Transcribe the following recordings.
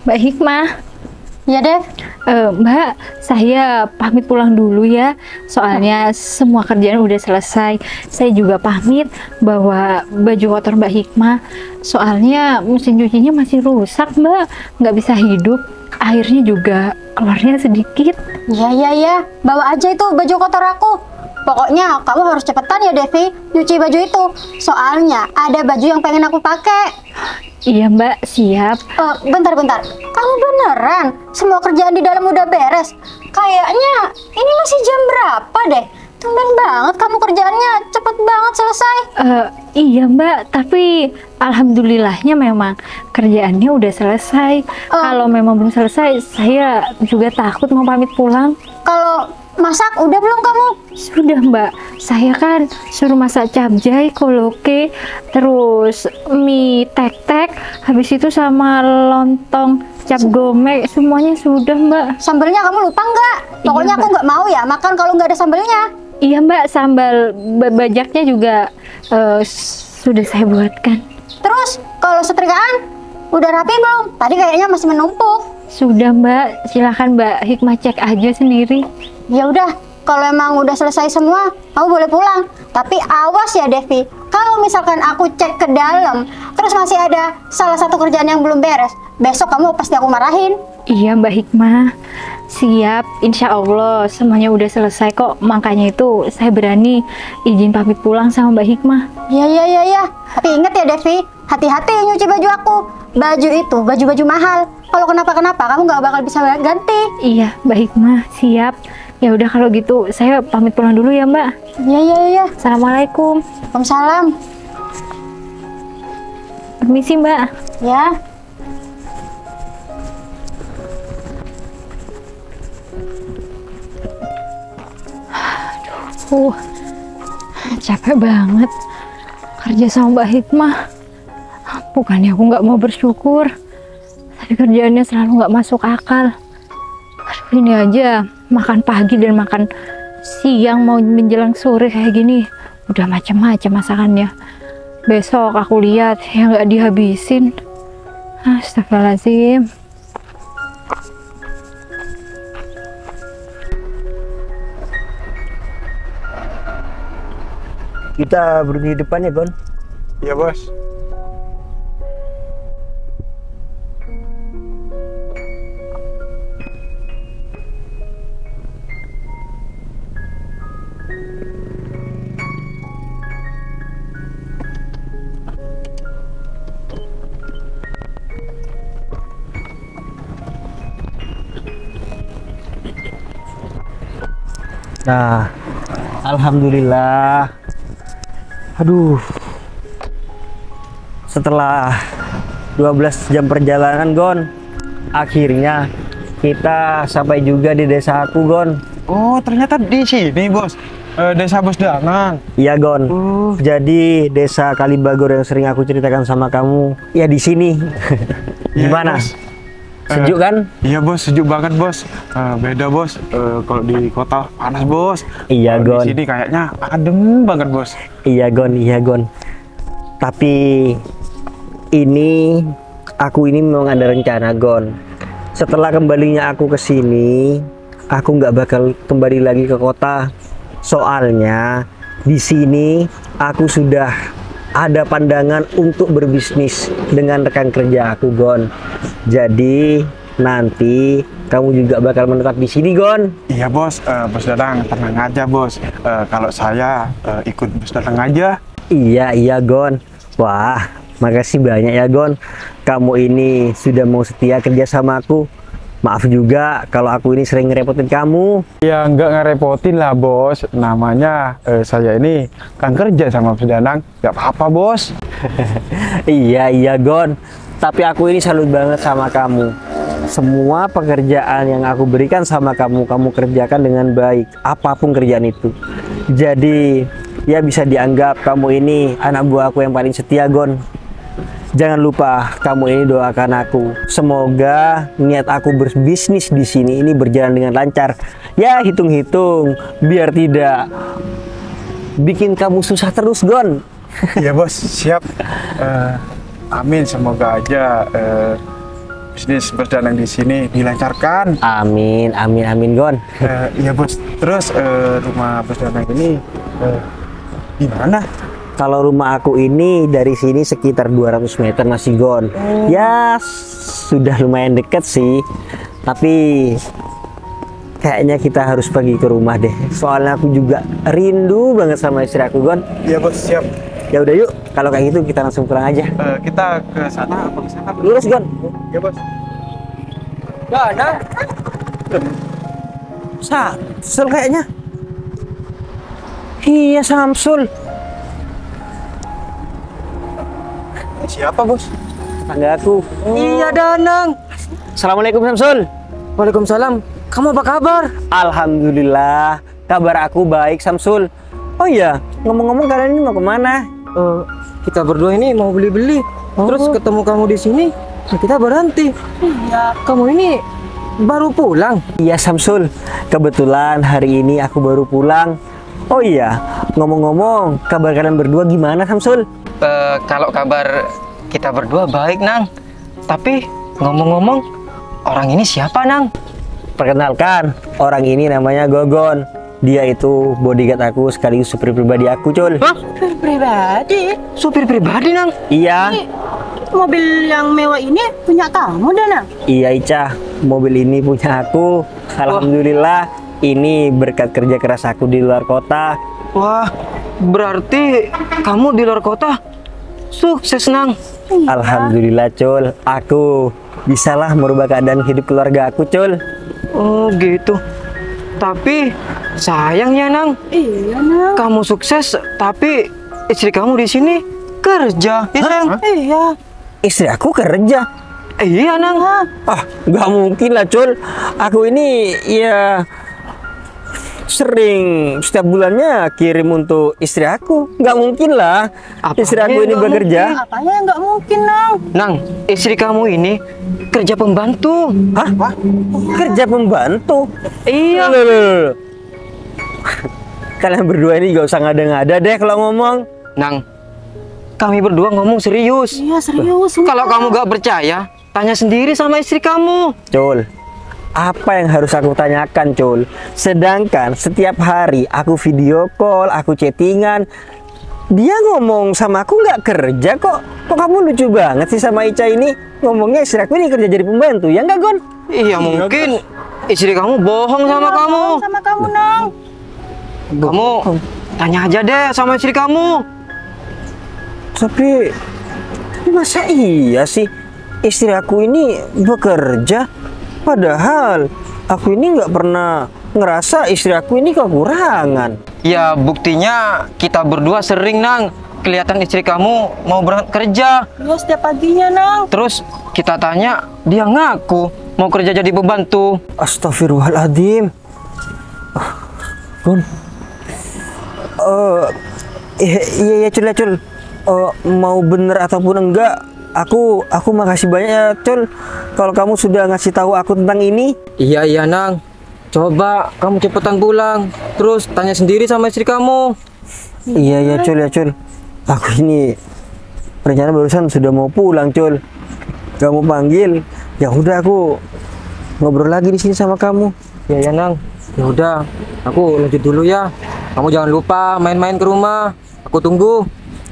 Mbak Hikmah. Ya, Dev. Mbak, saya pamit pulang dulu ya. Soalnya semua kerjaan udah selesai. Saya juga pamit bawa baju kotor Mbak Hikmah. Soalnya mesin cucinya masih rusak, Mbak. Nggak bisa hidup. Airnya juga keluarnya sedikit. Ya. Bawa aja itu baju kotor aku. Pokoknya kamu harus cepetan ya, Devi, nyuci baju itu. Soalnya ada baju yang pengen aku pakai. Iya, Mbak, siap. Bentar. Kamu beneran? Semua kerjaan di dalam udah beres? Kayaknya ini masih jam berapa deh? Tumben banget kamu kerjaannya cepet banget selesai. Iya, Mbak, tapi alhamdulillahnya memang kerjaannya udah selesai. Kalau memang belum selesai, saya juga takut mau pamit pulang. Kalau masak udah belum kamu? Sudah, Mbak. Saya kan suruh masak capcay, koloke, terus mie tek-tek, habis itu sama lontong cap gome, semuanya sudah, Mbak. Sambelnya kamu lupa nggak? Pokoknya Mbak. aku nggak mau ya makan kalau nggak ada sambelnya. Iya, Mbak, sambal bajaknya juga sudah saya buatkan. Terus kalau setrikaan udah rapi belum? Tadi kayaknya masih menumpuk. Sudah, Mbak. Silakan Mbak Hikmah cek aja sendiri. Ya udah, kalau emang udah selesai semua, kamu boleh pulang. Tapi awas ya, Devi. Kalau misalkan aku cek ke dalam, terus masih ada salah satu kerjaan yang belum beres, besok kamu pasti aku marahin. Iya, Mbak Hikmah. Siap, insya Allah semuanya udah selesai kok. Makanya itu saya berani izin pamit pulang sama Mbak Hikmah. Ya. Tapi ingat ya, Devi, hati-hati nyuci baju aku. Baju itu baju mahal. Kalau kenapa-kenapa, kamu nggak bakal bisa ganti. Iya, Mbak Hikmah, siap. Ya udah kalau gitu saya pamit pulang dulu ya, Mbak. Ya. Assalamualaikum. Waalaikumsalam. Permisi, Mbak. Ya. Capek banget kerja sama Mbak Hikmah. Bukannya aku nggak mau bersyukur, tapi kerjaannya selalu nggak masuk akal. Aduh, ini aja makan pagi dan makan siang mau menjelang sore kayak gini udah macam-macam masakannya. Besok aku lihat yang nggak dihabisin. Astagfirullahaladzim. Kita berhenti di depan ya, Gon? Iya, Bos. Nah, alhamdulillah. Aduh. Setelah 12 jam perjalanan, Gon, akhirnya kita sampai juga di desa aku, Gon. Oh, ternyata di sini, Bos. Desa Bos Danang. Iya, Gon. Jadi desa Kalibagor yang sering aku ceritakan sama kamu, ya di sini. Iya, Gimana? Bos. Sejuk kan? Iya, Bos, sejuk banget, Bos. Beda, Bos. Kalau di kota panas, Bos. Iya, Kalau Gon. di sini kayaknya adem banget, Bos. Iya, Gon. Tapi aku ini memang ada rencana, Gon. Setelah kembalinya aku ke sini, aku nggak bakal kembali lagi ke kota. Soalnya di sini aku sudah ada pandangan untuk berbisnis dengan rekan kerja aku, Gon. Jadi nanti kamu juga bakal menetap di sini, Gon. Iya, Bos. Bos Danang, tenang aja, Bos. Kalau saya ikut Bos Danang aja. Iya, Gon. Wah, makasih banyak ya, Gon. Kamu ini sudah mau setia kerja sama aku. Maaf juga kalau aku ini sering ngerepotin kamu. Ya, nggak ngerepotin lah, Bos. Namanya saya ini kan kerja sama Bos Danang. Nggak apa-apa, Bos. Iya, Gon. Tapi aku ini salut banget sama kamu. Semua pekerjaan yang aku berikan sama kamu, kamu kerjakan dengan baik. Apapun kerjaan itu. Jadi, ya bisa dianggap kamu ini anak buah aku yang paling setia, Gon. Jangan lupa kamu ini doakan aku. Semoga niat aku berbisnis di sini ini berjalan dengan lancar. Ya, hitung-hitung biar tidak bikin kamu susah terus, Gon. Iya, Bos, siap. Amin, semoga aja bisnis Bos Danang di sini dilancarkan. Amin, amin, amin, Gon. Iya bos. Terus rumah Bos Danang ini di mana? Kalau rumah aku ini dari sini sekitar 200 meter masih, Gon. Ya sudah lumayan dekat sih. Tapi kayaknya kita harus pergi ke rumah deh. Soalnya aku juga rindu banget sama istri aku, Gon. Iya bos, siap. Ya udah yuk, kalau kayak gitu kita langsung pulang aja. Kita ke sana apa ke sana? Lurus, Gon. Iya bos. Samsul kayaknya. Iya, Samsul. Siapa bos? Tetangga aku. Iya Danang. Assalamualaikum, Samsul. Waalaikumsalam. Kamu apa kabar? Alhamdulillah, kabar aku baik, Samsul. Oh iya, ngomong-ngomong kalian ini mau kemana? Kita berdua ini mau beli-beli. Terus ketemu kamu di sini, kita berhenti. Iya. Kamu ini baru pulang? Iya, Samsul. Kebetulan hari ini aku baru pulang. Oh iya, ngomong-ngomong, kabar kalian berdua gimana, Samsul? Kalau kabar kita berdua baik, Nang. Tapi ngomong-ngomong, orang ini siapa, Nang? Perkenalkan, orang ini namanya Gogon. Dia itu bodyguard aku sekaligus supir pribadi aku, Cul. Hah? Supir pribadi? Supir pribadi, Nang? Iya. Mobil yang mewah ini punya kamu, Danang? Iya, Ica. Mobil ini punya aku. Alhamdulillah, ini berkat kerja keras aku di luar kota. Wah, berarti kamu di luar kota sukses, Nang. Alhamdulillah, Cul. Aku bisalah merubah keadaan hidup keluarga aku, Cul. Oh, gitu. Tapi sayang ya, Nang. Iya, Nang. Kamu sukses, tapi istri kamu di sini kerja, ya, Nang? Iya. Istri aku kerja. Iya, Nang. Ah, nggak mungkin lah, Cul. Aku ini ya sering setiap bulannya kirim untuk istri aku. Nggak mungkin lah istri aku ini bekerja. Apanya yang nggak mungkin, Nang? Nang, istri kamu ini kerja pembantu. Hah? Kerja pembantu? Iya. Loh, loh, loh. Kalian berdua ini gak usah ngada-ngada deh kalau ngomong. Nang, kami berdua ngomong serius. Iya, serius. Kalau kamu gak percaya, tanya sendiri sama istri kamu. Cul, apa yang harus aku tanyakan, Cul? Sedangkan setiap hari aku video call, aku chattingan, dia ngomong sama aku nggak kerja kok. Kok kamu lucu banget sih sama Ica ini? Ngomongnya istri aku ini kerja jadi pembantu, ya nggak, Gon? Iya, mungkin istri kamu bohong sama kamu. Sama kamu, Nang. Kamu tanya aja deh sama istri kamu. Tapi masa iya sih istri aku ini bekerja? Padahal aku ini nggak pernah ngerasa istri aku ini kekurangan. Ya, buktinya kita berdua sering, Nang. Kelihatan istri kamu mau berangkat kerja. Iya, setiap paginya, Nang. Terus kita tanya, dia ngaku mau kerja jadi pembantu. Astagfirullahaladzim. Gon. Iya, Cul, ya, Cul. Mau bener ataupun enggak, aku makasih banyak ya, Cul. Kalau kamu sudah ngasih tahu aku tentang ini. Iya, Nang. Coba kamu cepetan pulang. Terus tanya sendiri sama istri kamu. Iya, Cul, ya, Cul. Aku ini rencana barusan sudah mau pulang, Cul. Kamu panggil, ya udah aku ngobrol lagi di sini sama kamu. Ya, Nang. Ya udah, aku lanjut dulu ya. Kamu jangan lupa main-main ke rumah. Aku tunggu.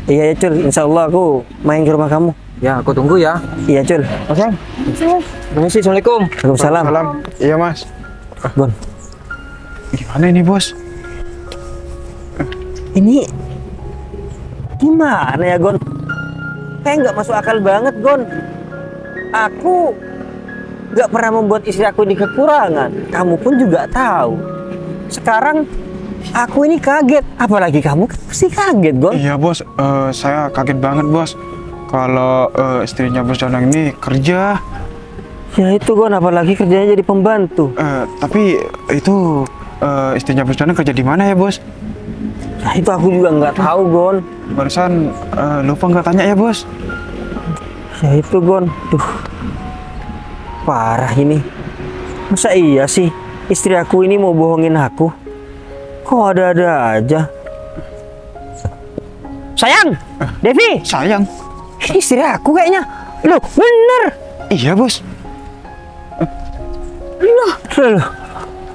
Iya, Cul. Insya Allah aku main ke rumah kamu. Ya, aku tunggu ya. Iya, Cul. Oke. Permisi, Assalamualaikum. Waalaikumsalam. Salam. Iya mas. Gon, Gimana ini bos? ini gimana ya, Gon? Kayak nggak masuk akal banget, Gon. Aku nggak pernah membuat istri aku ini kekurangan. Kamu pun juga tahu. Sekarang aku ini kaget. Apalagi kamu kan pasti kaget, Gon. Iya bos, saya kaget banget bos. Kalau istrinya Bos Danang ini kerja. Ya itu, Gon, apalagi kerjanya jadi pembantu. Tapi itu istrinya Bos Danang kerja di mana ya bos? Nah, itu aku juga nggak tahu, Gon. Barusan lupa nggak tanya ya bos. Ya itu, Gon. Duh, parah ini. Masa iya sih istri aku ini mau bohongin aku? Kok ada-ada aja. Sayang, Devi, Sayang. istri aku kayaknya. Loh, bener. Iya bos. Loh.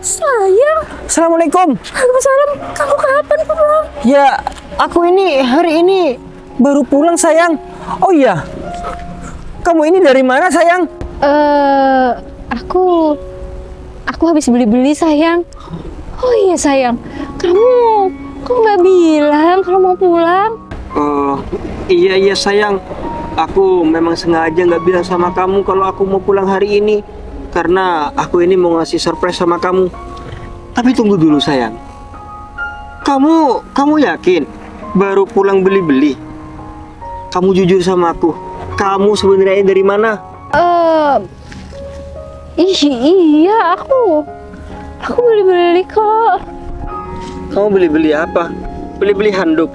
Sayang. Assalamualaikum. Waalaikumsalam. Kamu kapan pulang? Ya, aku ini hari ini baru pulang sayang. Oh iya, kamu ini dari mana sayang? Aku habis beli-beli sayang. Oh iya sayang, kamu kok nggak bilang kalau mau pulang? Iya sayang. Aku memang sengaja nggak bilang sama kamu kalau aku mau pulang hari ini. Karena aku ini mau ngasih surprise sama kamu. Tapi tunggu dulu sayang. Kamu yakin baru pulang beli-beli? Kamu jujur sama aku. Kamu sebenarnya dari mana? Iya aku beli-beli kok. Kamu beli-beli apa? Beli-beli handuk.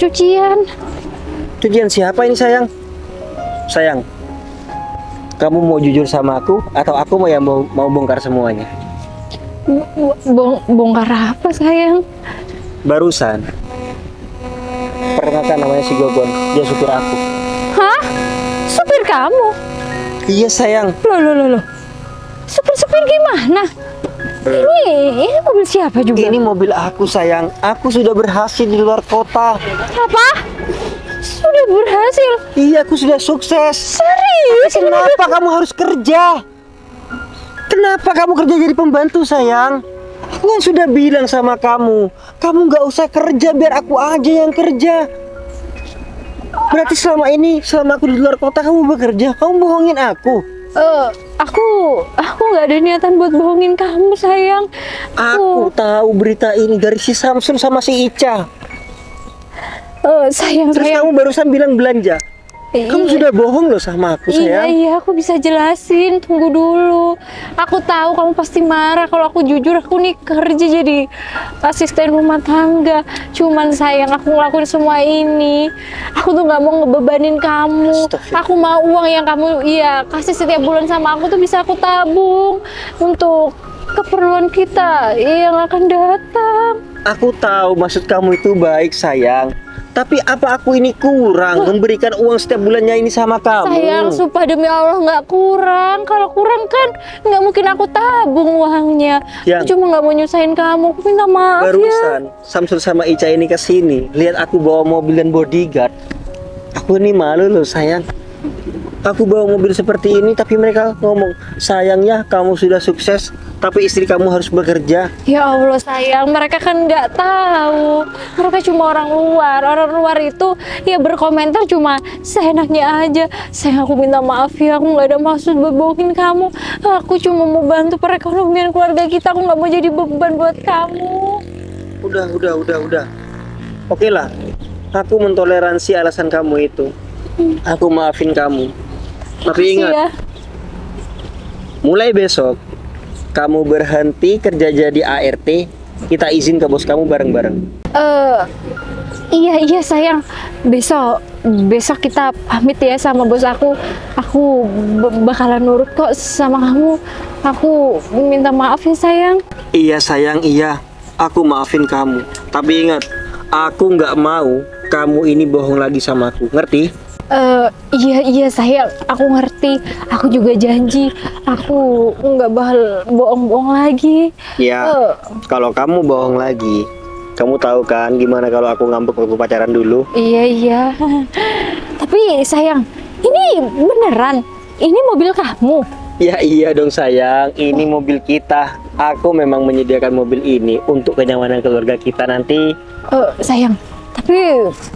Cucian. Cucian siapa ini sayang? Sayang, kamu mau jujur sama aku atau aku mau bongkar semuanya? Bongkar apa sayang? Barusan perkenalkan, namanya si Gogon, dia supir aku. Hah? Supir kamu? Iya sayang. Loh. Supir gimana? Ini mobil siapa juga? Ini mobil aku sayang. Aku sudah berhasil di luar kota. Apa? Sudah berhasil? Iya, aku sudah sukses. Serius? Kenapa kamu harus kerja? Kenapa kamu kerja jadi pembantu sayang? Aku kan sudah bilang sama kamu nggak usah kerja, biar aku aja yang kerja. Berarti selama aku di luar kota kamu bekerja, kamu bohongin aku. Aku nggak ada niatan buat bohongin kamu sayang. Aku tahu berita ini dari si Samsul sama si Ica. Sayang. Terus kamu barusan bilang belanja. Kamu sudah bohong loh sama aku sayang. Iya, aku bisa jelasin. Tunggu dulu. Aku tahu kamu pasti marah kalau aku jujur. Aku nih kerja jadi asisten rumah tangga. Cuman sayang, aku ngelakuin semua ini. Aku tuh nggak mau ngebebanin kamu. Aku mau uang yang kamu kasih setiap bulan sama aku tuh bisa aku tabung untuk keperluan kita yang akan datang. Aku tahu maksud kamu itu baik sayang. Tapi apa aku ini kurang memberikan uang setiap bulannya ini sama kamu? Sayang, sumpah demi Allah nggak kurang. Kalau kurang kan nggak mungkin aku tabung uangnya. Aku cuma nggak mau nyusahin kamu. Aku minta maaf barusan, ya. Samsul sama Ica ini kesini, lihat aku bawa mobil dan bodyguard. Aku ini malu loh sayang. Aku bawa mobil seperti ini, tapi mereka ngomong, sayangnya kamu sudah sukses, tapi istri kamu harus bekerja. Ya Allah sayang, mereka kan nggak tahu. Mereka cuma orang luar. Orang luar itu ya berkomentar cuma seenaknya aja. Sayang, aku minta maaf ya, aku nggak ada maksud buat bohongin kamu. Aku cuma mau bantu perekonomian keluarga kita. Aku nggak mau jadi beban buat kamu. Udah. Oke lah, aku mentoleransi alasan kamu itu. Aku maafin kamu. Tapi ingat, ya. Mulai besok kamu berhenti kerja jadi ART, kita izin ke bos kamu bareng-bareng. Iya sayang. Besok kita pamit ya sama bos aku. Aku bakalan nurut kok sama kamu. Aku minta maaf ya sayang. Iya sayang, iya. Aku maafin kamu. Tapi ingat, aku nggak mau kamu ini bohong lagi sama aku. Ngerti? Iya sayang, aku ngerti. Aku juga janji aku nggak bakal bohong-bohong lagi. Ya, kalau kamu bohong lagi, kamu tahu kan gimana kalau aku ngambek waktu pacaran dulu? Iya. Tapi sayang, ini beneran? Ini mobil kamu? Ya iya dong sayang, ini mobil kita. Aku memang menyediakan mobil ini untuk kenyamanan keluarga kita nanti. Sayang, tapi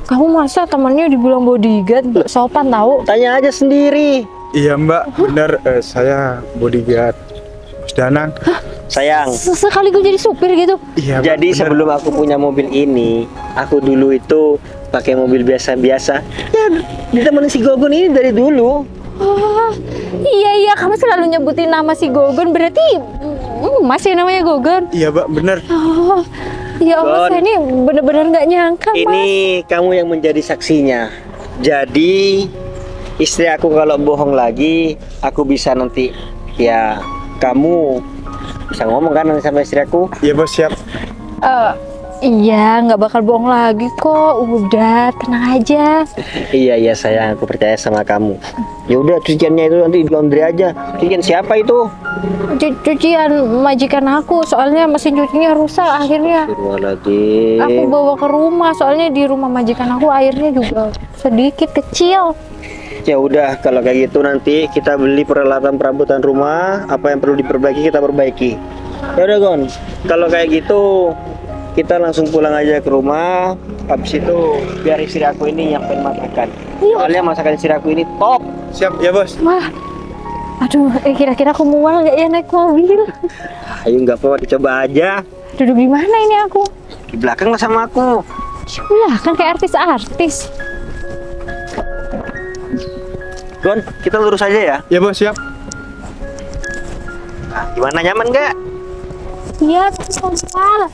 kamu masa temannya dibilang bodyguard? Nggak sopan tahu. Tanya aja sendiri. Iya mbak, benar, saya bodyguard Mas Danang. Sayang, sekaligus jadi supir gitu? Iya, jadi bener. sebelum aku punya mobil ini, aku dulu itu pakai mobil biasa-biasa. Ya, ditemenin si Gogon ini dari dulu. Oh, iya, kamu selalu nyebutin nama si Gogon, berarti masih namanya Gogon? Iya mbak, bener. Oh, ya Allah, saya ini bener-bener nggak nyangka, Ini Mas. kamu yang menjadi saksinya. Jadi istri aku kalau bohong lagi, aku bisa nanti, kamu bisa ngomong kan nanti sama istri aku. Iya bos, siap. Iya, nggak bakal bohong lagi kok. Udah, tenang aja. Iya sayang, aku percaya sama kamu. Ya udah, cuciannya itu nanti di laundry aja. Cucian siapa itu? Cucian majikan aku, soalnya mesin cucinya rusak akhirnya. Lagi. Aku bawa ke rumah, soalnya di rumah majikan aku airnya juga sedikit kecil. Ya udah, kalau kayak gitu nanti kita beli peralatan perabotan rumah, apa yang perlu diperbaiki kita perbaiki. Ya udah Gon, kalau kayak gitu kita langsung pulang aja ke rumah. Habis itu biar istri aku ini nyiapin masakan. Soalnya masakan istri aku ini top. Siap ya bos. Wah, aduh, kira-kira aku mual nggak ya naik mobil? Ayo nggak apa-apa, dicoba aja. Duduk di mana ini aku? Di belakang lah sama aku. Lah, kan kayak artis-artis. Gon, kita lurus aja ya. Ya bos, siap. Nah, gimana, nyaman nggak? Iya, salah.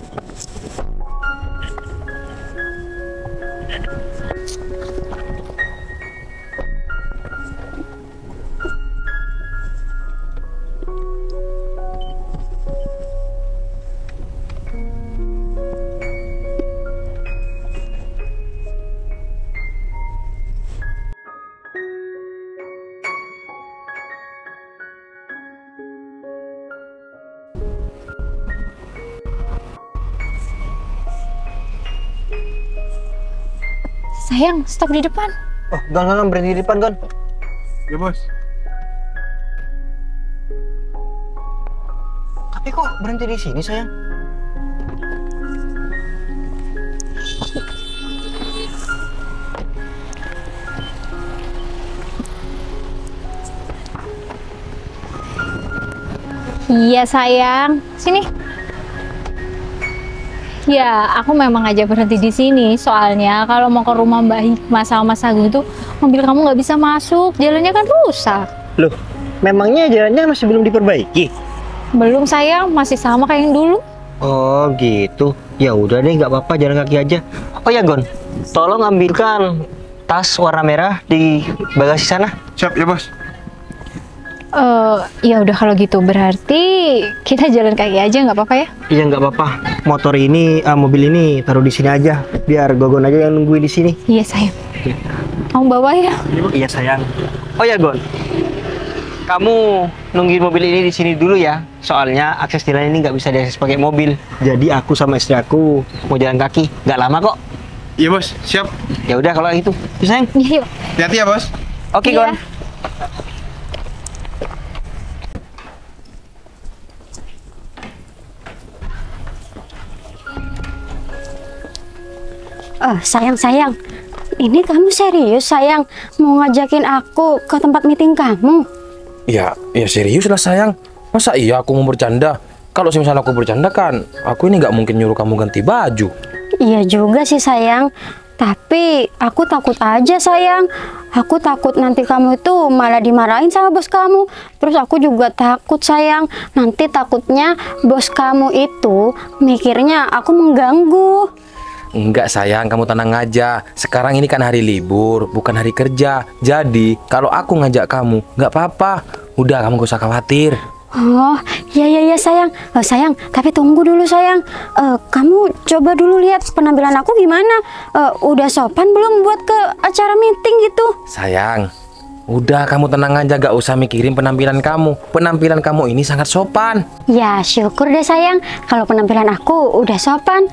Sayang, stop di depan. Oh, Gon, berhenti di depan, Gon. Ya bos. Tapi kok berhenti di sini, sayang? Iya sayang, sini. Ya, aku memang aja berhenti di sini. Soalnya kalau mau ke rumah Mbak Hikmah sama Mas Agung itu mobil kamu nggak bisa masuk, jalannya kan rusak. Loh, memangnya jalannya masih belum diperbaiki? Belum sayang, masih sama kayak yang dulu. Oh gitu. Ya udah deh, nggak apa-apa, jalan kaki aja. Oh ya Gon, tolong ambilkan tas warna merah di bagasi sana. Siap ya bos. Ya udah kalau gitu berarti kita jalan kaki aja nggak apa-apa ya? Iya nggak apa-apa. Motor ini, mobil ini taruh di sini aja. Biar Gogon aja yang nungguin di sini. Iya sayang. Kamu bawa ya? Iya sayang. Oh ya Gon, kamu nungguin mobil ini di sini dulu ya. Soalnya akses jalan ini nggak bisa diakses pakai mobil. Jadi aku sama istri aku mau jalan kaki. Nggak lama kok. Iya bos, siap. Ya udah kalau gitu. Yuk, sayang. Iya. Yuk. Hati-hati ya bos. Oke Iya. Gon. Sayang, ini kamu serius sayang mau ngajakin aku ke tempat meeting kamu? Ya serius lah sayang. Masa iya aku mau bercanda? Kalau misalnya aku bercanda kan, aku ini nggak mungkin nyuruh kamu ganti baju. Iya juga sih sayang, tapi aku takut aja sayang. Aku takut nanti kamu itu malah dimarahin sama bos kamu. Terus aku juga takut sayang, nanti takutnya bos kamu itu mikirnya aku mengganggu. Enggak sayang, kamu tenang aja. Sekarang ini kan hari libur, bukan hari kerja. Jadi kalau aku ngajak kamu, nggak apa-apa. Udah, kamu gak usah khawatir. Oh, ya sayang. Sayang, tapi tunggu dulu sayang. Kamu coba dulu lihat penampilan aku gimana. Udah sopan belum buat ke acara meeting gitu? Sayang, udah kamu tenang aja, gak usah mikirin penampilan kamu. Penampilan kamu ini sangat sopan. Ya syukur deh sayang, kalau penampilan aku udah sopan.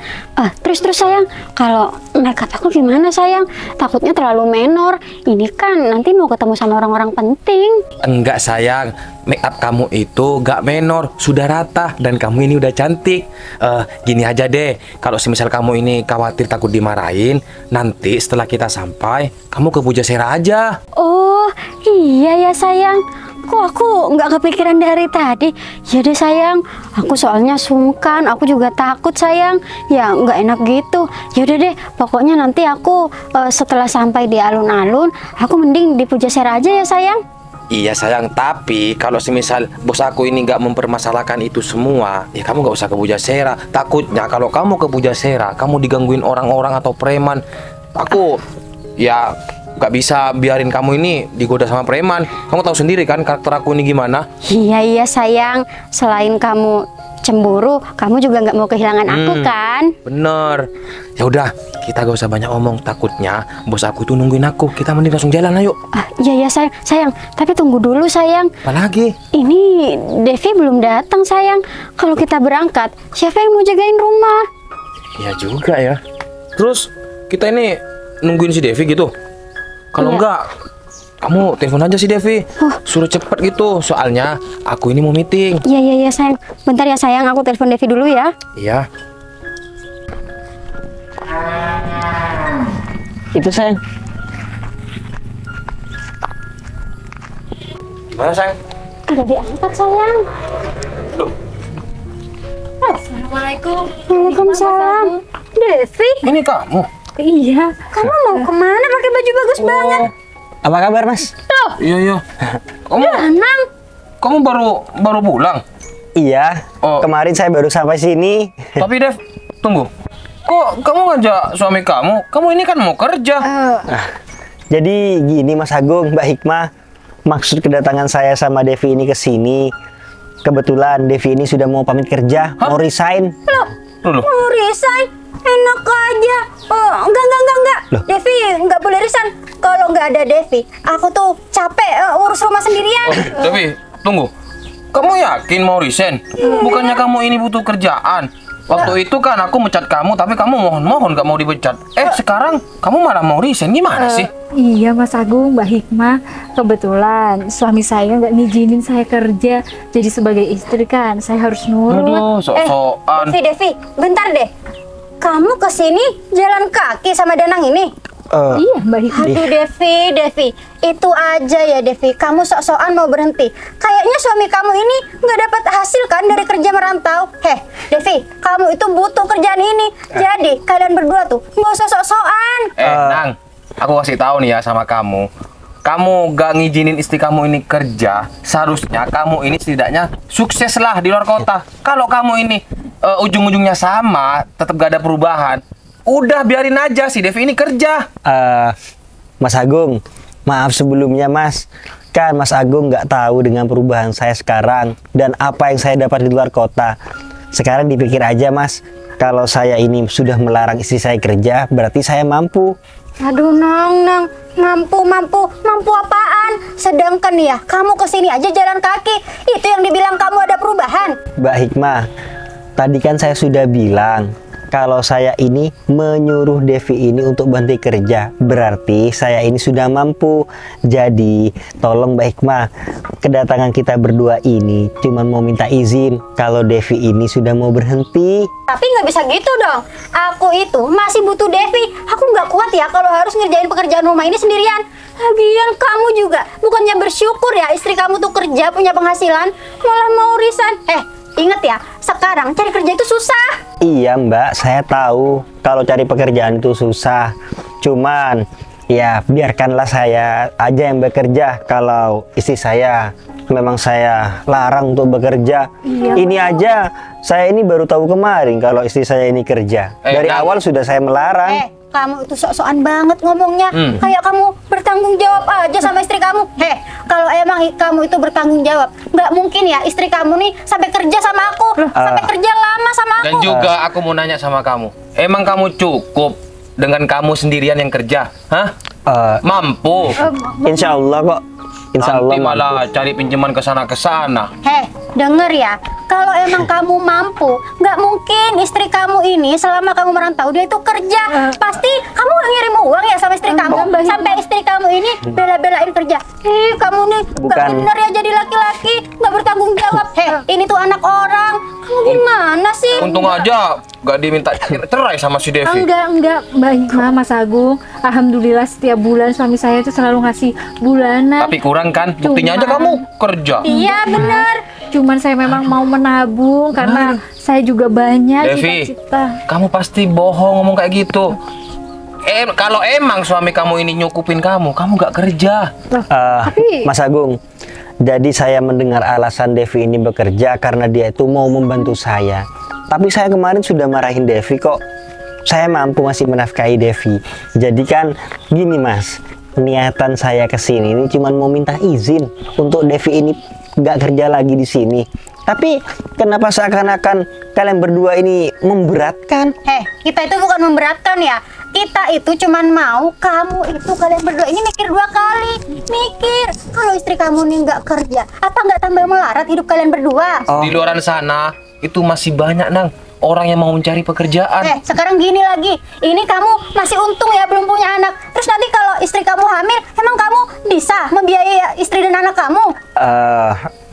Terus sayang, kalau makeup aku gimana sayang? Takutnya terlalu menor. Ini kan nanti mau ketemu sama orang-orang penting. Enggak sayang, make up kamu itu gak menor, sudah rata dan kamu ini udah cantik. Gini aja deh, kalau semisal kamu ini khawatir takut dimarahin, nanti setelah kita sampai, kamu ke Pujasera aja. Oh iya ya sayang, kok aku nggak kepikiran dari tadi. Ya deh sayang, aku soalnya sungkan, aku juga takut sayang. Ya nggak enak gitu. Ya udah deh, pokoknya nanti aku setelah sampai di alun-alun, aku mending di Pujasera aja ya sayang. Iya sayang, tapi kalau semisal bos aku ini nggak mempermasalahkan itu semua, ya kamu nggak usah ke Pujasera. Takutnya kalau kamu ke Pujasera, kamu digangguin orang-orang atau preman. Aku ya nggak bisa biarin kamu ini digoda sama preman. Kamu tahu sendiri kan karakter aku ini gimana? Iya sayang, selain kamu cemburu, kamu juga nggak mau kehilangan aku kan? Bener. Ya udah, kita gak usah banyak omong. Takutnya bos aku tuh nungguin aku. Kita mending langsung jalan, ayo. Iya sayang. Tapi tunggu dulu sayang. Apalagi? Ini Devi belum datang sayang. Kalau kita berangkat, siapa yang mau jagain rumah? Ya juga ya. Terus kita ini nungguin si Devi gitu. Kalau Iya. enggak, kamu telepon aja si Devi. Suruh cepet gitu. Soalnya aku ini mau meeting. Iya sayang. Bentar ya sayang, aku telepon Devi dulu ya. Iya. Itu sayang. Gimana sayang? Udah diangkat sayang. Assalamualaikum. Waalaikumsalam. Devi, Ini kamu? Iya. kamu mau kemana pakai baju bagus banget? Apa kabar, Mas? Iya. Danang. Kamu baru pulang? Iya. Oh. Kemarin saya baru sampai sini. Tapi Dev, tunggu. Kok kamu ngajak suami kamu? Kamu ini kan mau kerja. Jadi gini Mas Agung, Mbak Hikmah, maksud kedatangan saya sama Devi ini ke sini, kebetulan Devi ini sudah mau pamit kerja, mau resign. Loh. Mau resign? Enak aja. Enggak. Loh? Devi nggak boleh resign. Kalau nggak ada Devi, aku tuh capek urus rumah sendirian. Devi, tunggu. Kamu yakin mau resign? Bukannya kamu ini butuh kerjaan? Waktu itu kan aku mecat kamu, tapi kamu mohon-mohon gak mau dipecat. Sekarang kamu malah mau resign, gimana sih? Iya Mas Agung, Mbak Hikmah. Kebetulan suami saya nggak ngizinin saya kerja. Jadi sebagai istri kan saya harus nurut. Aduh, sok-sokan. Devi, bentar deh. Kamu kesini jalan kaki sama Danang ini? Iya Mbak Hikmah. Aduh Devi, itu aja ya Devi, kamu sok-sokan mau berhenti. Kayaknya suami kamu ini nggak dapat hasil kan dari kerja merantau. Devi, kamu itu butuh kerjaan ini. Jadi kalian berdua tuh nggak usah sok-sokan. Nang, aku kasih tahu nih ya sama kamu. Kamu gak ngizinin istri kamu ini kerja, seharusnya kamu ini setidaknya sukses lah di luar kota. Kalau kamu ini ujung-ujungnya sama, tetap gak ada perubahan. Udah biarin aja si Devi ini kerja. Mas Agung, maaf sebelumnya Mas. Kan Mas Agung nggak tahu dengan perubahan saya sekarang dan apa yang saya dapat di luar kota. Sekarang dipikir aja Mas, kalau saya ini sudah melarang istri saya kerja, berarti saya mampu. Aduh Nang, mampu apaan? Sedangkan ya, kamu kesini aja jalan kaki. Itu yang dibilang kamu ada perubahan. Mbak Hikmah, tadi kan saya sudah bilang kalau saya ini menyuruh Devi ini untuk berhenti kerja, berarti saya ini sudah mampu. Jadi tolong Mbak Hikmah, kedatangan kita berdua ini cuma mau minta izin kalau Devi ini sudah mau berhenti. Tapi nggak bisa gitu dong. Aku itu masih butuh Devi. Aku nggak kuat ya kalau harus ngerjain pekerjaan rumah ini sendirian. Lagian kamu juga bukannya bersyukur ya istri kamu tuh kerja punya penghasilan, malah mau resign. Ingat ya, sekarang cari kerja itu susah. Iya Mbak, saya tahu kalau cari pekerjaan itu susah. Cuman ya biarkanlah saya aja yang bekerja. Kalau istri saya memang saya larang untuk bekerja. Ini aja saya ini baru tahu kemarin kalau istri saya ini kerja. Dari awal sudah saya melarang. Kamu itu sok-sokan banget ngomongnya. Kayak kamu bertanggung jawab aja sama istri kamu. Kalau emang kamu itu bertanggung jawab, nggak mungkin ya istri kamu nih sampai kerja sama aku, sampai kerja lama sama aku. Dan juga aku mau nanya sama kamu, emang kamu cukup dengan kamu sendirian yang kerja? Hah? Mampu? Insya Allah kok. Insya Allah Nanti malah mampu. cari pinjaman ke sana. Denger ya, kalau emang kamu mampu, nggak mungkin istri kamu ini selama kamu merantau dia itu kerja. Pasti kamu nggak ngirim uang ya sama istri kamu, sampai istri kamu ini bela-belain kerja. Kamu nih nggak Bukan. bener ya jadi laki-laki, nggak bertanggung jawab. Ini tuh anak orang. Kamu gimana sih? Untung aja gak diminta cerai sama si Devi. Enggak Mbak Hikmah, Mas Agung. Alhamdulillah setiap bulan suami saya itu selalu ngasih bulanan. Tapi kurang kan? Buktinya aja kamu kerja. Iya bener. Cuman saya memang mau menabung karena saya juga banyak Devi, cita-cita. kamu pasti bohong ngomong kayak gitu. Kalau emang suami kamu ini nyukupin kamu gak kerja. Tapi Mas Agung, jadi saya mendengar alasan Devi ini bekerja karena dia itu mau membantu saya. Tapi saya kemarin sudah marahin Devi kok. Saya mampu masih menafkahi Devi. Jadi kan gini Mas, niatan saya kesini ini cuma mau minta izin untuk Devi ini nggak kerja lagi di sini. Tapi kenapa seakan-akan kalian berdua ini memberatkan? Kita itu bukan memberatkan ya. Kita itu cuman mau kamu itu kalian berdua ini mikir 2 kali. Mikir, kalau istri kamu nih nggak kerja, apa nggak tambah melarat hidup kalian berdua? Oh. Di luaran sana itu masih banyak nang orang yang mau mencari pekerjaan. Sekarang gini lagi, ini kamu masih untung ya belum punya anak. Terus nanti kalau istri kamu hamil, emang kamu bisa membiayai istri dan anak kamu?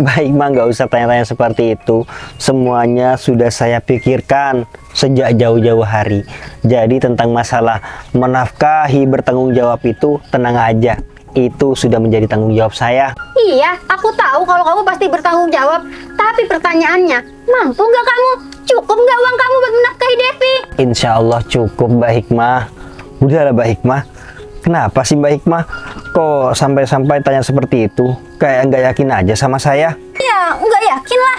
Baik mah, nggak usah tanya-tanya seperti itu. Semuanya sudah saya pikirkan sejak jauh-jauh hari. Jadi tentang masalah menafkahi bertanggung jawab itu tenang aja. Itu sudah menjadi tanggung jawab saya. Iya, aku tahu kalau kamu pasti bertanggung jawab. Tapi pertanyaannya, mampu nggak kamu? Cukup nggak uang kamu buat menafkahi Devi? Insya Allah cukup Mbak Hikmah. Udahlah Mbak Hikmah. Kenapa sih Mbak Hikmah kok sampai-sampai tanya seperti itu? Kayak nggak yakin aja sama saya. Ya, nggak yakin lah.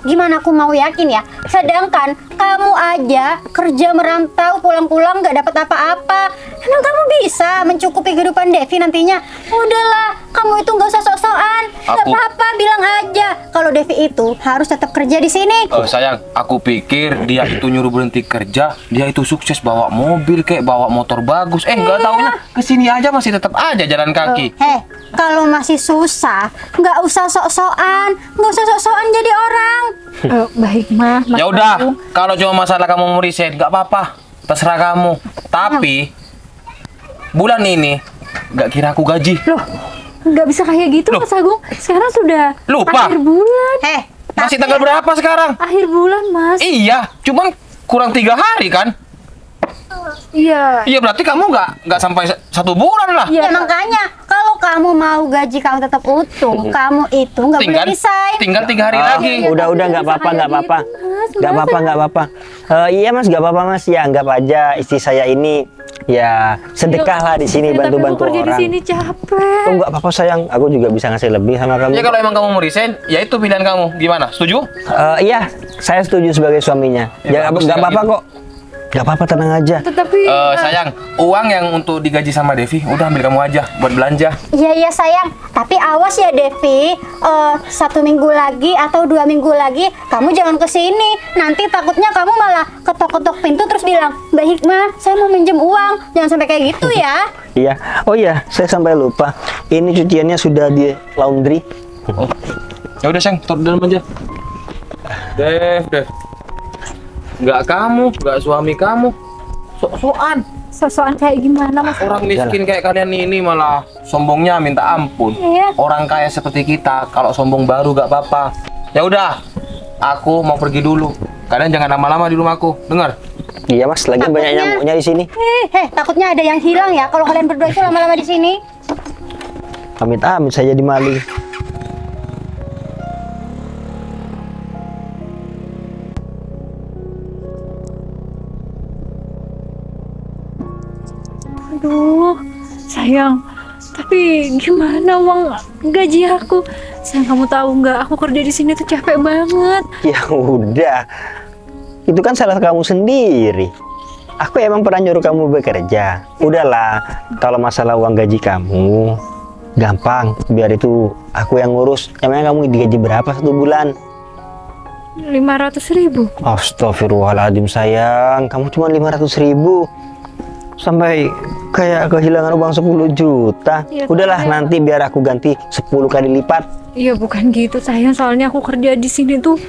Gimana aku mau yakin ya? Sedangkan kamu aja kerja merantau, pulang-pulang nggak dapat apa-apa. Emang kamu bisa mencukupi kehidupan Devi nantinya? Udahlah, kamu itu nggak usah sok-sokan. Nggak apa-apa, bilang aja kalau Devi itu harus tetap kerja di sini. Sayang, aku pikir dia itu nyuruh berhenti kerja, dia itu sukses bawa mobil kayak bawa motor bagus. Nggak taunya kesini aja masih tetap aja jalan kaki. Kalau masih susah, nggak usah sok-sokan, nggak usah sok-sokan jadi orang. Baik mah. Ya udah, kalau cuma masalah kamu mau resign, nggak apa-apa, terserah kamu. Tapi bulan ini nggak kira aku gaji. Loh, nggak bisa kayak gitu Mas Agung. Sekarang sudah Lupa. akhir bulan. Masih tanggal berapa sekarang? Akhir bulan Mas. Iya, cuman kurang 3 hari kan? Iya. Iya, berarti kamu nggak sampai 1 bulan lah. Ya makanya kalau kamu mau gaji kamu tetap utuh, kamu itu nggak boleh resign. Tinggal 3 hari lagi. Udah nggak apa-apa, nggak apa-apa, nggak apa-apa. Iya Mas, nggak apa-apa Mas. Ya anggap aja istri saya ini ya sedekah lah di sini, bantu-bantu kerja orang. di sini capek. Oh nggak apa-apa sayang, aku juga bisa ngasih lebih sama kamu. Ya kalau emang kamu mau resign, ya itu pilihan kamu. Gimana? Setuju? Iya, saya setuju sebagai suaminya. Ya bagus, nggak apa-apa gitu. kok. Nggak apa-apa, tenang aja. Tetapi Sayang, uang yang untuk digaji sama Devi, udah ambil kamu aja buat belanja. Iya sayang, tapi awas ya Devi. 1 minggu lagi atau 2 minggu lagi kamu jangan kesini. Nanti takutnya kamu malah ketok-ketok pintu terus bilang, Mbak Hikmah, saya mau minjem uang. Jangan sampai kayak gitu ya. Iya. Oh iya, saya sampai lupa. Ini cuciannya sudah di laundry. Ya udah sayang, taruh di dalam aja. Dev. Nggak kamu, nggak suami kamu. Sok-sokan. sosokan kayak gimana Mas? Orang miskin kayak kalian ini malah sombongnya minta ampun. Iya. Orang kaya seperti kita, kalau sombong baru gak apa-apa. Ya udah, aku mau pergi dulu. Kalian jangan lama-lama di rumahku, dengar? Iya Mas, lagi banyak nyamuknya di sini. Takutnya ada yang hilang ya kalau kalian berdua itu lama-lama di sini. Amit-amit saya jadi maling. Aduh, sayang. Tapi gimana uang gaji aku? Sayang, kamu tahu nggak? Aku kerja di sini tuh capek banget. Ya udah, itu kan salah kamu sendiri. Aku emang pernah nyuruh kamu bekerja. Udahlah, kalau masalah uang gaji kamu, gampang. Biar itu aku yang ngurus. Emangnya kamu digaji berapa 1 bulan? 500.000. Astagfirullahaladzim sayang, kamu cuma 500.000. Sampai kayak kehilangan uang 10 juta. Ya, Udahlah, sayang. nanti biar aku ganti 10 kali lipat. Iya bukan gitu sayang, soalnya aku kerja di sini tuh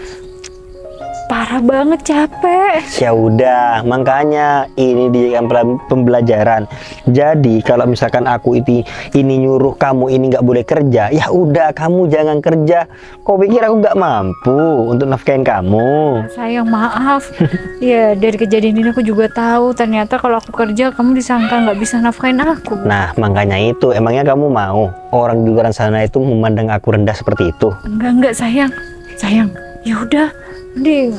parah banget, capek. Ya udah, makanya ini dia pembelajaran. Jadi kalau misalkan aku ini nyuruh kamu ini nggak boleh kerja, ya udah kamu jangan kerja. Kau pikir aku nggak mampu untuk nafkahin kamu? Sayang maaf. Ya dari kejadian ini aku juga tahu ternyata kalau aku kerja kamu disangka nggak bisa nafkahin aku. Nah makanya itu, emangnya kamu mau orang di luar sana itu memandang aku rendah seperti itu? Enggak sayang. Sayang, ya udah, nanti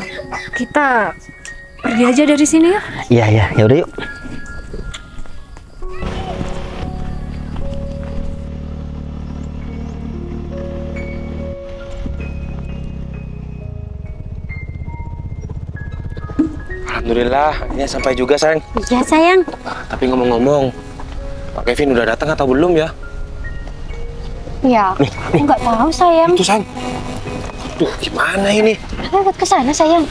kita pergi aja dari sini ya. Iya ya udah yuk. Alhamdulillah, akhirnya sampai juga sayang. Iya sayang. Tapi ngomong-ngomong, Pak Kevin udah datang atau belum ya? Ya, aku nggak tahu sayang. Itu sayang. Aduh, gimana ini? Lewat ke sana sayang.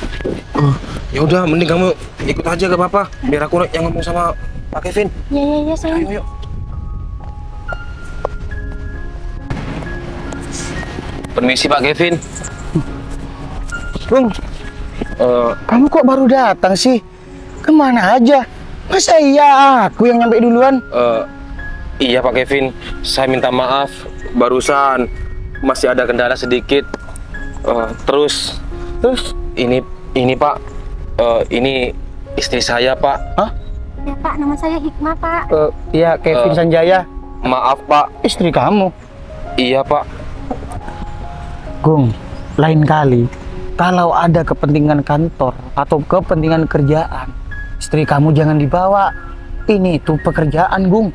Ya udah, mending kamu ikut aja gak apa-apa. Biar aku yang ngomong sama Pak Kevin. Iya sayang. Ayo, yuk. Permisi Pak Kevin. Bung, kamu kok baru datang sih? Kemana aja? Masa iya aku yang nyampe duluan? Iya Pak Kevin, saya minta maaf. Barusan masih ada kendala sedikit. Terus ini Pak, ini istri saya Pak. Hah? Ya Pak, nama saya Hikmah Pak. Iya, Kevin Sanjaya. Maaf Pak. Istri kamu. Iya Pak. Gung, lain kali kalau ada kepentingan kantor atau kepentingan kerjaan, istri kamu jangan dibawa. Ini itu pekerjaan, Gung.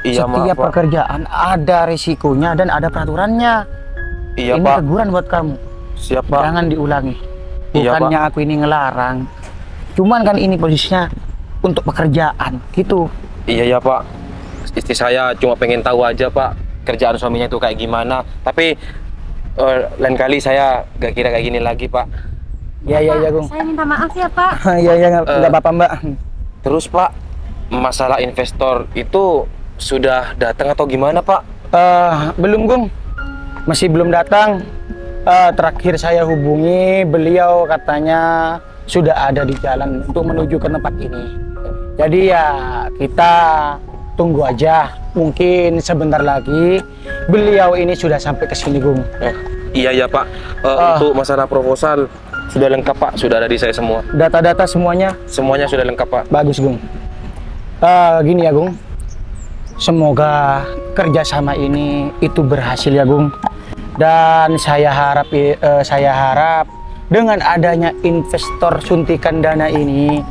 Iya maaf Setiap Pak. pekerjaan ada risikonya dan ada peraturannya. Iya Ini Pak. teguran buat kamu. Siap Pak. Jangan diulangi. Iya, Bukannya aku ini ngelarang. Cuman kan ini posisinya untuk pekerjaan, gitu. Iya ya Pak. Istri saya cuma pengen tahu aja Pak kerjaan suaminya itu kayak gimana. Tapi lain kali saya gak kira kayak gini lagi Pak. Iya, Gung. Saya minta maaf ya Pak. Iya, nggak apa-apa, Mbak. Terus Pak, masalah investor itu sudah datang atau gimana Pak? Belum, Gung. Masih belum datang. Terakhir saya hubungi beliau, katanya sudah ada di jalan untuk menuju ke tempat ini. Jadi ya kita tunggu aja. Mungkin sebentar lagi beliau ini sudah sampai ke sini, Gung. Iya ya Pak. Untuk masalah proposal sudah lengkap Pak, sudah ada di saya semua. Data-data semuanya Semuanya sudah lengkap Pak. bagus, Gung. Gini ya, Gung. Semoga kerjasama ini itu berhasil ya, Gung. Dan saya harap dengan adanya investor suntikan dana ini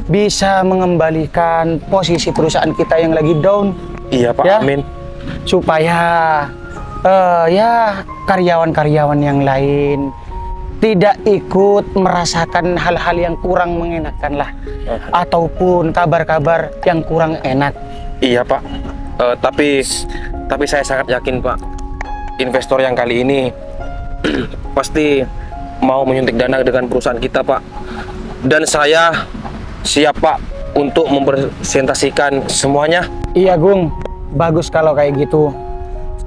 bisa mengembalikan posisi perusahaan kita yang lagi down. Iya Pak, Ya. amin. Supaya ya karyawan-karyawan yang lain tidak ikut merasakan hal-hal yang kurang mengenakan lah, ataupun kabar-kabar yang kurang enak. Iya Pak. Tapi saya sangat yakin Pak, investor yang kali ini pasti mau menyuntik dana dengan perusahaan kita Pak. Dan saya siap Pak untuk mempresentasikan semuanya. Iya, Gung, bagus kalau kayak gitu.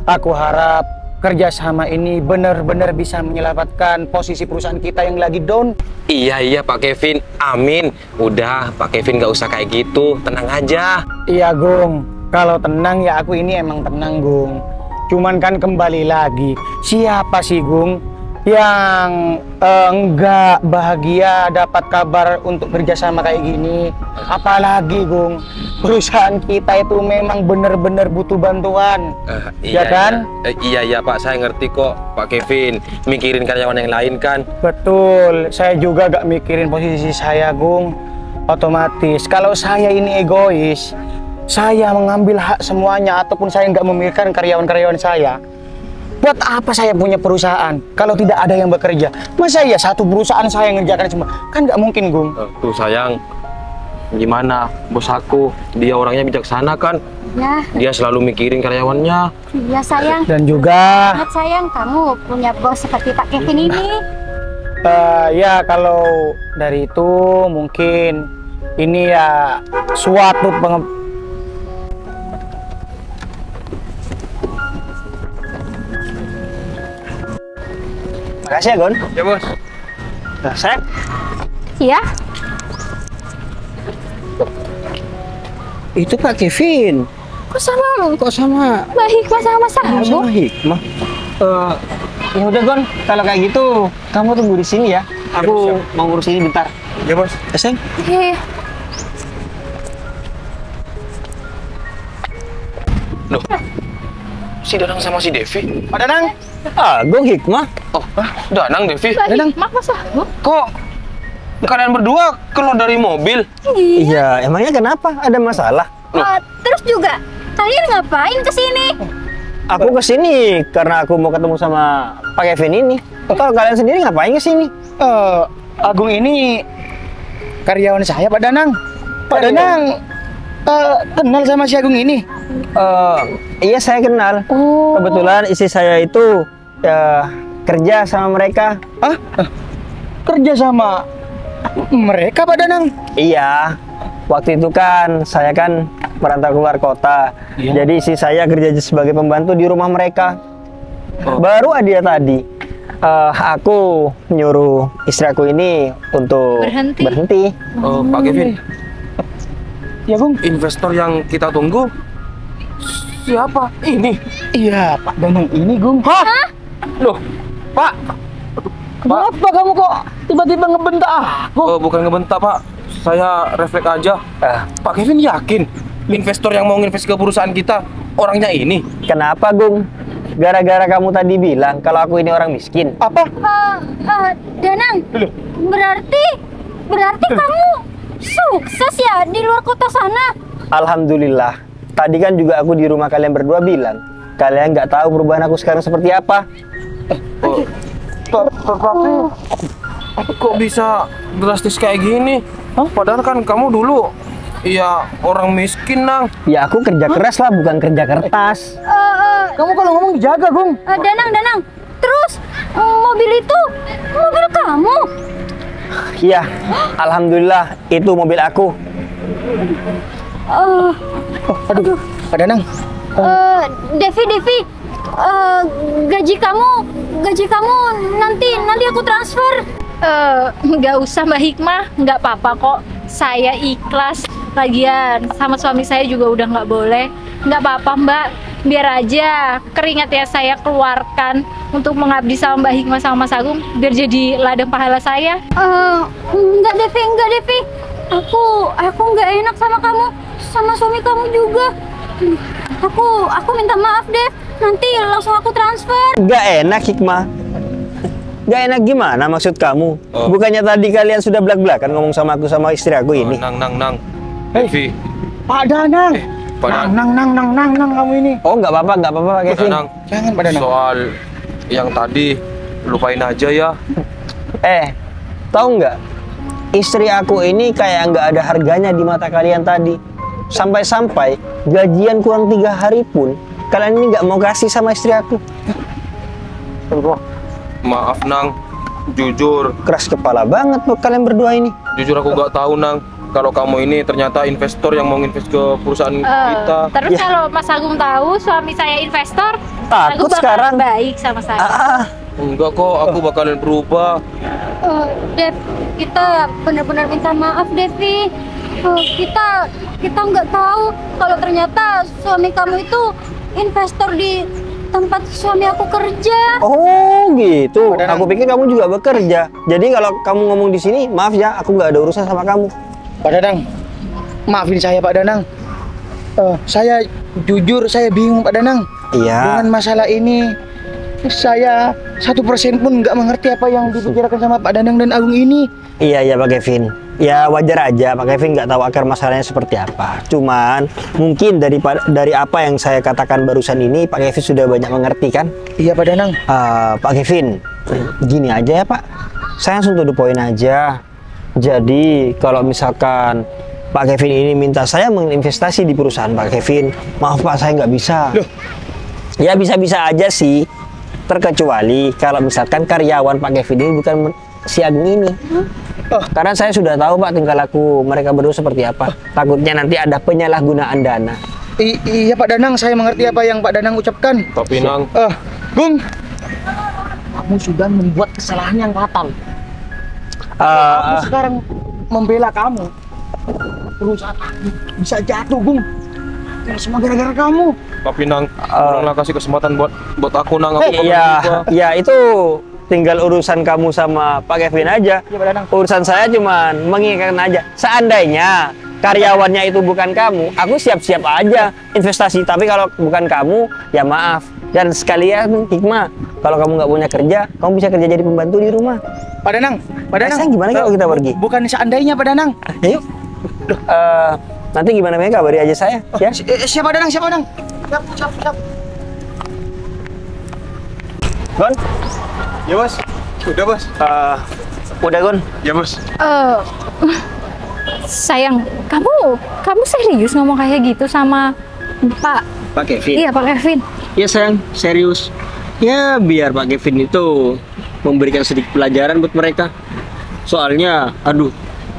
Aku harap kerjasama ini benar-benar bisa menyelamatkan posisi perusahaan kita yang lagi down. Iya Pak Kevin, amin. Udah Pak Kevin gak usah kayak gitu, tenang aja. Iya, Gung, kalau tenang ya aku ini emang tenang, Gung. Cuman kan kembali lagi, siapa sih, Gung, yang enggak bahagia dapat kabar untuk kerjasama kayak gini? Apalagi, Gung, perusahaan kita itu memang benar-benar butuh bantuan. Ya kan? Iya Pak, saya ngerti kok Pak Kevin. Mikirin karyawan yang lain kan. Betul, saya juga gak mikirin posisi saya, Gung. Otomatis kalau saya ini egois, saya mengambil hak semuanya ataupun saya nggak memikirkan karyawan-karyawan saya. Buat apa saya punya perusahaan kalau tidak ada yang bekerja? Masa ya satu perusahaan saya yang ngerjakan semua? Kan nggak mungkin, Gung. Tuh sayang, gimana bos aku? Dia orangnya bijaksana kan? Ya, Dia selalu mikirin karyawannya. iya sayang. Dan juga Sangat sayang kamu punya bos seperti Pak Kevin ini. ya kalau dari itu mungkin ini ya suatu Makasih ya, Gon. Ya bos. Nah, saya Iya, itu Pak Kevin. kok sama Kok sama Mbak Hikmah sama Mas Abu? Hikmah? Ya udah, Gon. Kalau kayak gitu, kamu tunggu di sini ya. Aku mau ngurus ini bentar. Ya bos. Sayang. Iya. Loh, si Danang sama si Devi. Pak Danang. Agung Hikmah. Oh, Danang Devi. Mbak Hikmah Mas Abu? Kok kalian berdua keluar dari mobil? Iya, emangnya kenapa? Ada masalah? Terus juga kalian ngapain kesini? Aku kesini karena aku mau ketemu sama Pak Kevin ini. Kalau kalian sendiri ngapain kesini? Agung ini karyawan saya, Pak Danang. Pak Danang kenal sama si Agung ini? Iya, saya kenal. Kebetulan istri saya itu ya kerja sama mereka. Ah, kerja sama mereka Pak Danang? Iya, waktu itu kan saya kan merantau keluar kota. Iya. Jadi istri saya kerja sebagai pembantu di rumah mereka. Baru aja tadi aku nyuruh istri aku ini untuk Berhenti. Pak Kevin, Ya Gung. investor yang kita tunggu siapa? Ini. Iya Pak Danang ini Gung. Hah? Loh, Pak. Kenapa kamu kok tiba-tiba ngebentak aku? Bukan ngebentak, Pak. Saya refleks aja. Pak Kevin yakin investor yang mau invest ke perusahaan kita orangnya ini? Kenapa, Gung? Gara-gara kamu tadi bilang kalau aku ini orang miskin. Apa? Danang, berarti kamu sukses ya di luar kota sana? Alhamdulillah. Tadi kan juga aku di rumah kalian berdua bilang, kalian nggak tahu perubahan aku sekarang seperti apa. Tapi kok bisa drastis kayak gini? Padahal kan kamu dulu ya orang miskin, Nang. Ya aku kerja keras lah, bukan kerja kertas. Kamu kalau ngomong dijaga, Gung. Danang, terus mobil itu mobil kamu? Iya, alhamdulillah itu mobil aku. Aduh, Pak Danang. Devi, gaji kamu nanti aku transfer. Nggak usah Mbak Hikmah, nggak apa-apa kok. Saya ikhlas. Lagian sama suami saya juga udah nggak boleh. Nggak apa-apa Mbak, biar aja keringat ya saya keluarkan untuk mengabdi sama Mbak Hikmah sama Mas Agung, biar jadi ladang pahala saya. Enggak Devi. Aku nggak enak sama kamu, sama suami kamu juga. Aku minta maaf Dev. Nanti langsung aku transfer. Nggak enak, Hikmah. Nggak enak gimana maksud kamu? Bukannya tadi kalian sudah belak-belakan ngomong sama aku sama istri aku ini? Nang. Devi. Pak Danang. Pak Danang. Nang kamu ini. Oh, nggak apa-apa Pak Kevin. Danang. Jangan Pak Danang. Soal yang tadi lupain aja ya. Tahu nggak? Istri aku ini kayak nggak ada harganya di mata kalian tadi. Sampai-sampai gajian kurang 3 hari pun kalian ini nggak mau kasih sama istri aku. Maaf, Nang. Jujur Keras kepala banget tuh kalian berdua ini. aku nggak tahu, Nang. Kalau kamu ini ternyata investor yang mau invest ke perusahaan kita. Terus kalau Mas Agung tahu suami saya investor, Mas Takut Agung bakal sekarang. baik sama saya. Enggak kok, aku bakalan berubah. Dev, kita benar-benar minta maaf Devi. Kita nggak tahu kalau ternyata suami kamu itu investor di tempat suami aku kerja. Oh gitu. Pak Danang. Aku pikir kamu juga bekerja. Jadi kalau kamu ngomong di sini, maaf ya, aku nggak ada urusan sama kamu. Pak Danang, maafin saya Pak Danang. Saya jujur, saya bingung Pak Danang. Iya. Dengan masalah ini, saya 1% pun nggak mengerti apa yang dibicarakan sama Pak Danang dan Agung ini. Iya Pak Kevin. Ya wajar aja Pak Kevin nggak tahu akar masalahnya seperti apa. Cuman mungkin dari apa yang saya katakan barusan ini, Pak Kevin sudah banyak mengerti kan? Iya Pak Danang. Pak Kevin, gini aja ya Pak. Saya langsung to the point aja. Jadi kalau misalkan Pak Kevin ini minta saya menginvestasi di perusahaan Pak Kevin, maaf Pak, saya nggak bisa. Loh. Ya bisa-bisa aja sih. Terkecuali kalau misalkan karyawan Pak Kevin ini bukan si Agung ini. Karena saya sudah tahu Pak tingkah laku mereka berdua seperti apa. Takutnya nanti ada penyalahgunaan dana. Iya Pak Danang, saya mengerti apa yang Pak Danang ucapkan. Tapi Nang, Gung, kamu sudah membuat kesalahan yang fatal. Aku sekarang membela kamu. Perusahaan aku bisa jatuh, Gung. Ini semua gara-gara kamu. tapi Nang, tolonglah kasih kesempatan buat aku, Nang. Aku bakal Iya, berubah. ya itu tinggal urusan kamu sama Pak Kevin aja. Iya, Pak Danang. Urusan saya cuman mengingatkan aja. Seandainya karyawannya itu bukan kamu, aku siap-siap aja investasi. Tapi kalau bukan kamu, ya maaf. Dan sekalian Hikmah, kalau kamu nggak punya kerja, kamu bisa kerja jadi pembantu di rumah. Pak Danang, Pak Danang. Sayang, gimana kalau kita pergi? Bukan seandainya Pak Danang. Ayo. Nanti gimana ya, kabari aja saya, ya. Siapa Danang? Siapa Danang? Siap. Gon? Ya bos, udah bos. Udah Gon? Ya bos. Sayang, kamu serius ngomong kayak gitu sama Pak? Pak Kevin? Iya Pak Kevin. Iya sayang, serius. Ya biar Pak Kevin itu memberikan sedikit pelajaran buat mereka. Soalnya, aduh,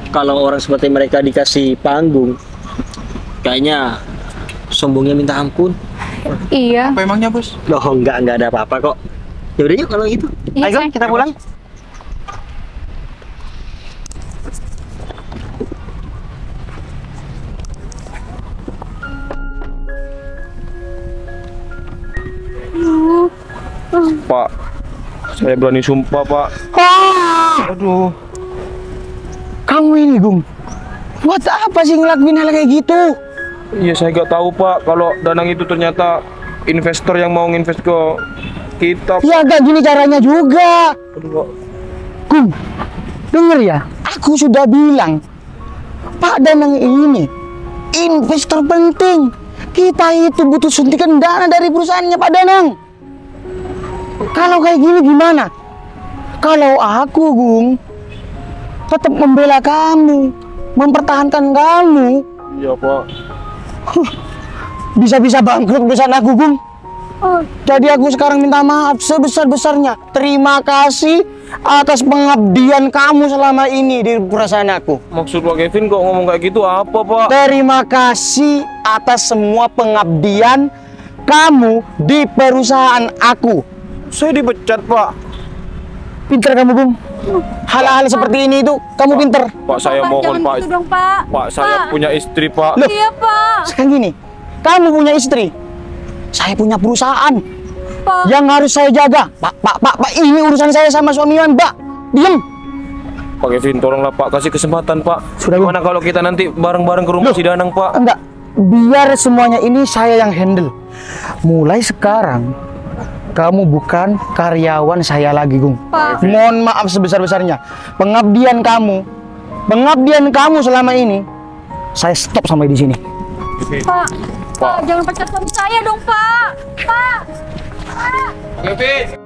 kalau orang seperti mereka dikasih panggung, kayaknya sombongnya minta ampun. Iya. Apa emangnya, Bos? Loh, enggak ada apa-apa kok. Ya udah yuk kalau gitu. Iya, Ayo Say. kita pulang. Pak, saya berani sumpah, Pak. Aduh. Kamu ini, Gung. Buat apa sih ngelakuin hal kayak gitu? Iya, saya nggak tahu, Pak. Kalau Danang itu ternyata investor yang mau nginvest ke kita. Ya gak gini caranya juga. Aduh, Pak. Gung, denger ya. Aku sudah bilang, Pak Danang ini investor penting. Kita itu butuh suntikan dana dari perusahaannya Pak Danang. Kalau kayak gini gimana? Kalau aku, Gung, tetap membela kamu, mempertahankan kamu, Iya, Pak. bisa-bisa bangkrut perusahaan aku, Gung. Jadi aku sekarang minta maaf sebesar-besarnya. Terima kasih atas pengabdian kamu selama ini di perusahaan aku. Maksud Pak Kevin kok ngomong kayak gitu apa, Pak? Terima kasih atas semua pengabdian kamu di perusahaan aku. Saya dipecat, Pak. Pinter kamu, Bung. Hal-hal seperti ini itu kamu pinter. Pak, saya mohon, Pak. Gitu dong, Pak. Pak, saya punya istri, Pak. Loh, Iya, Pak. sekarang gini, kamu punya istri, saya punya perusahaan Pak. yang harus saya jaga. Pak, ini urusan saya sama suami Mbak. Diam. Pak Kevin, tolonglah, Pak. Kasih kesempatan, Pak. Sudah, Bung. Gimana kalau kita nanti bareng-bareng ke rumah Loh. si Danang, Pak? Enggak, biar semuanya ini saya yang handle. Mulai sekarang, kamu bukan karyawan saya lagi, Gung. Pak. Mohon maaf sebesar-besarnya. Pengabdian kamu selama ini, saya stop sampai di sini. Pak. Pak, jangan pecat suami saya dong, Pak. Pak. Pak Kevin.